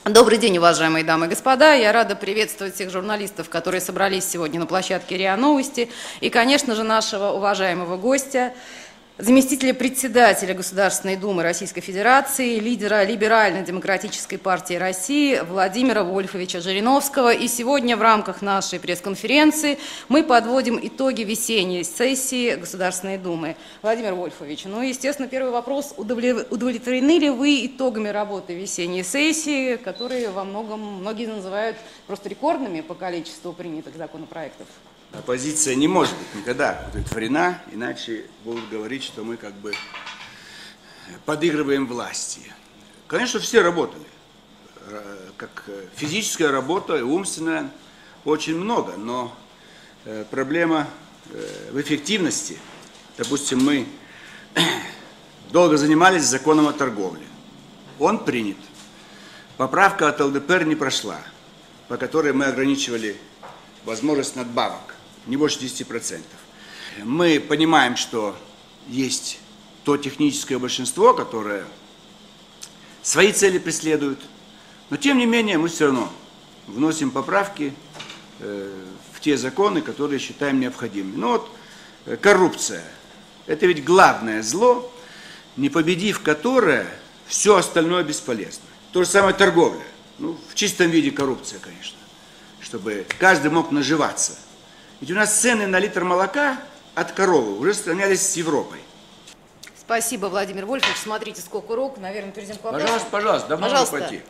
Добрый день, уважаемые дамы и господа. Я рада приветствовать всех журналистов, которые собрались сегодня на площадке РИА Новости. И, конечно же, нашего уважаемого гостя, заместителя председателя Государственной Думы Российской Федерации, лидера Либерально-демократической партии России Владимира Вольфовича Жириновского. И сегодня в рамках нашей пресс-конференции мы подводим итоги весенней сессии Государственной Думы. Владимир Вольфович, естественно, первый вопрос. Удовлетворены ли вы итогами работы весенней сессии, которые во многом многие называют просто рекордными по количеству принятых законопроектов? Оппозиция не может быть никогда удовлетворена, иначе будут говорить, что мы как бы подыгрываем власти. Конечно, все работали, как физическая работа и умственная, очень много, но проблема в эффективности. Допустим, мы долго занимались законом о торговле. Он принят. Поправка от ЛДПР не прошла, по которой мы ограничивали возможность надбавок. Не больше 10%. Мы понимаем, что есть то техническое большинство, которое свои цели преследует, но тем не менее мы все равно вносим поправки в те законы, которые считаем необходимыми. Коррупция. Это ведь главное зло, не победив которое, все остальное бесполезно. То же самое торговля. В чистом виде коррупция, конечно, чтобы каждый мог наживаться. Ведь у нас цены на литр молока от коровы уже сравнялись с Европой. Спасибо, Владимир Вольфович. Смотрите, сколько рук. Наверное, перейдем к вопросу. Пожалуйста, давно надо пойти.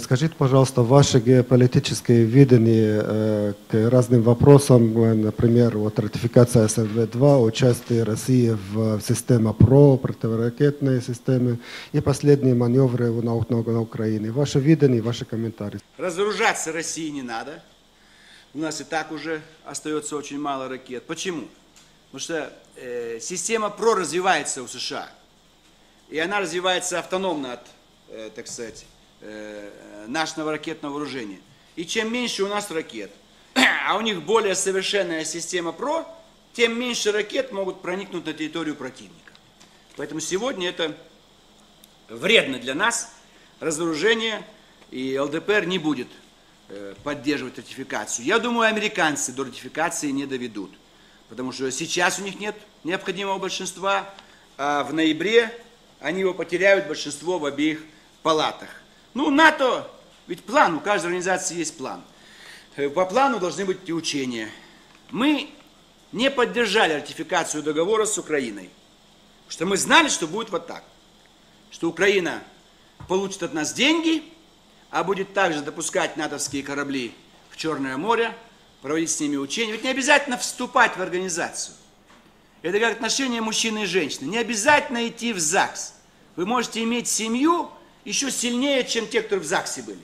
Скажите, пожалуйста, ваше геополитическое видение к разным вопросам, например, ратификация СНВ-2, участие России в системе ПРО, противоракетные системы и последние маневры на Украине. Ваше видение, ваши комментарии. Разоружаться России не надо. У нас и так уже остается очень мало ракет. Почему? Потому что система ПРО развивается у США. И она развивается автономно от, так сказать, нашего ракетного вооружения. И чем меньше у нас ракет, а у них более совершенная система ПРО, тем меньше ракет могут проникнуть на территорию противника. Поэтому сегодня это вредно для нас, разоружение, и ЛДПР не будет поддерживать ратификацию. Я думаю, американцы до ратификации не доведут, потому что сейчас у них нет необходимого большинства, а в ноябре они его потеряют, большинство в обеих палатах. НАТО, ведь план, у каждой организации есть план. По плану должны быть и учения. Мы не поддержали ратификацию договора с Украиной, потому что мы знали, что будет вот так, что Украина получит от нас деньги, а будет также допускать натовские корабли в Черное море, проводить с ними учения. Ведь не обязательно вступать в организацию. Это как отношения мужчины и женщины. Не обязательно идти в ЗАГС. Вы можете иметь семью еще сильнее, чем те, кто в ЗАГСе были.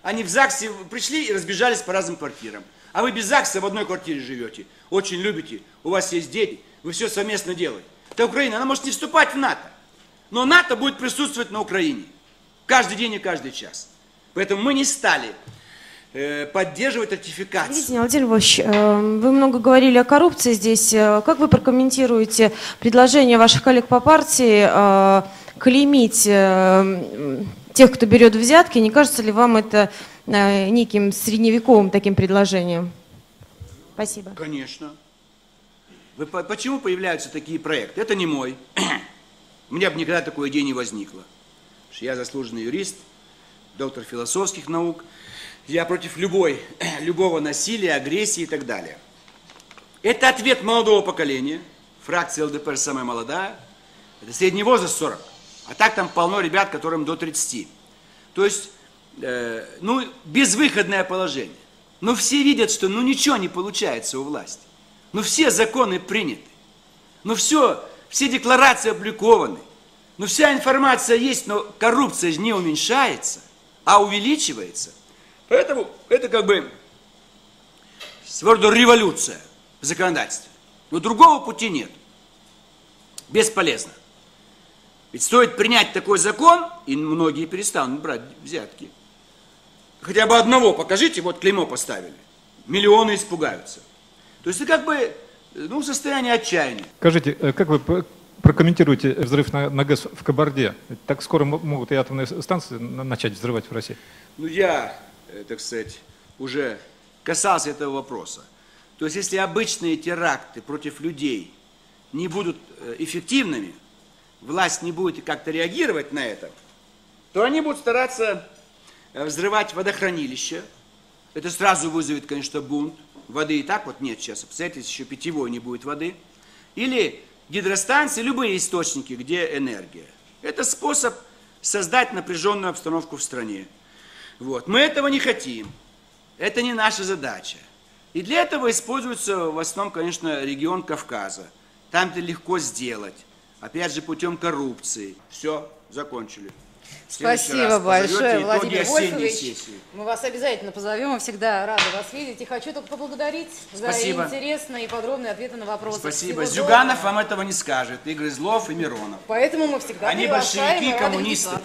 Они в ЗАГСе пришли и разбежались по разным квартирам. А вы без ЗАГСа в одной квартире живете. Очень любите, у вас есть дети, вы все совместно делаете. Это Украина, она может не вступать в НАТО. Но НАТО будет присутствовать на Украине. Каждый день и каждый час. Поэтому мы не стали поддерживать ратификацию. Видите, Владимир Вольфович, вы много говорили о коррупции здесь. Как вы прокомментируете предложение ваших коллег по партии клеймить тех, кто берет взятки? Не кажется ли вам это неким средневековым таким предложением? Спасибо. Конечно. Почему появляются такие проекты? Это не мой. У меня бы никогда такой идеи не возникло. Потому что я заслуженный юрист, доктор философских наук. Я против любого насилия, агрессии и так далее. Это ответ молодого поколения. Фракция ЛДПР самая молодая. Это средний возраст 40. А так там полно ребят, которым до 30. То есть, безвыходное положение. Но все видят, что ничего не получается у власти. Все законы приняты. Все декларации опубликованы. Вся информация есть, но коррупция же не уменьшается, а увеличивается. Поэтому это как бы своего рода революция в законодательстве. Но другого пути нет. Бесполезно. Ведь стоит принять такой закон, и многие перестанут брать взятки. Хотя бы одного покажите, вот клеймо поставили. Миллионы испугаются. То есть это как бы состояние отчаяния. Скажите, как вы прокомментируйте взрыв на ГЭС в Кабарде. Так скоро могут и атомные станции начать взрывать в России. Ну, я, так сказать, уже касался этого вопроса. То есть, если обычные теракты против людей не будут эффективными, власть не будет как-то реагировать на это, то они будут стараться взрывать водохранилища. Это сразу вызовет, конечно, бунт. Воды и так вот нет сейчас, обстоятельств, еще питьевой не будет воды. Или гидростанции, любые источники, где энергия. Это способ создать напряженную обстановку в стране. Вот. Мы этого не хотим. Это не наша задача. И для этого используется в основном, конечно, регион Кавказа. Там это легко сделать. Опять же, путем коррупции. Все, закончили. Спасибо большое, Владимир Вольфович. Сессии. Мы вас обязательно позовем, мы всегда рады вас видеть. И хочу только поблагодарить за интересные и подробные ответы на вопросы. Спасибо. Всего Зюганов доброго. вам этого не скажет. Игорь Злов и Миронов. Поэтому мы всегда Они приглашаем и большевики, рады видеть коммунисты. вас.